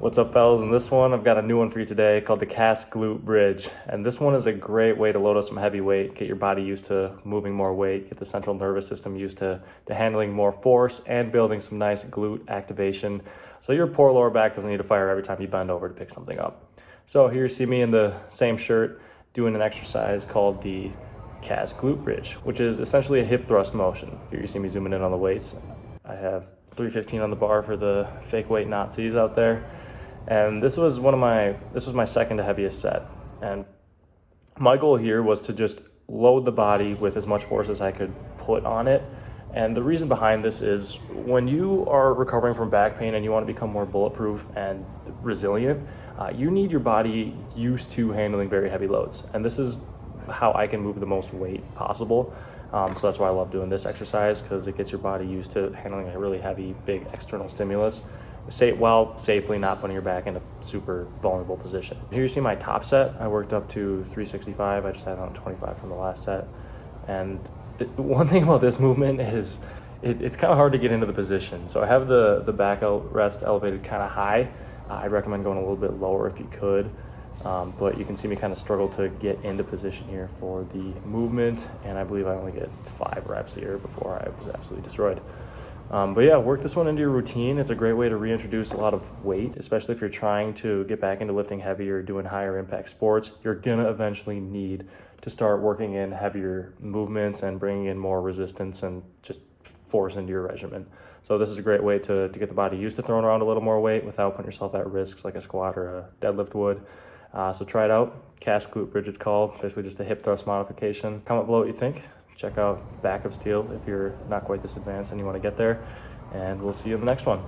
What's up, fellas? In this one, I've got a new one for you today called the Kas Glute Bridge. And this one is a great way to load up some heavy weight, get your body used to moving more weight, get the central nervous system used to handling more force and building some nice glute activation. So your poor lower back doesn't need to fire every time you bend over to pick something up. So here you see me in the same shirt doing an exercise called the Kas Glute Bridge, which is essentially a hip thrust motion. Here you see me zooming in on the weights. I have 315 on the bar for the fake weight Nazis out there. And this was my second to heaviest set. And my goal here was to just load the body with as much force as I could put on it. And the reason behind this is when you are recovering from back pain and you want to become more bulletproof and resilient, you need your body used to handling very heavy loads. And this is how I can move the most weight possible. So that's why I love doing this exercise, because it gets your body used to handling a really heavy, big external stimulus, while safely not putting your back in a super vulnerable position. Here you see my top set. I worked up to 365. I just had on 25 from the last set. And one thing about this movement is it's kind of hard to get into the position. So I have the back rest elevated kind of high. I'd recommend going a little bit lower if you could. But you can see me kind of struggle to get into position here for the movement. And I believe I only get 5 reps here before I was absolutely destroyed. But yeah, work this one into your routine. It's a great way to reintroduce a lot of weight, especially if you're trying to get back into lifting heavy or doing higher impact sports. You're gonna eventually need to start working in heavier movements and bringing in more resistance and just force into your regimen. So this is a great way to get the body used to throwing around a little more weight without putting yourself at risks like a squat or a deadlift would. So try it out. Kas Glute Bridge it's called. Basically just a hip thrust modification. Comment below what you think. Check out Back of Steel if you're not quite this advanced and you want to get there. And we'll see you in the next one.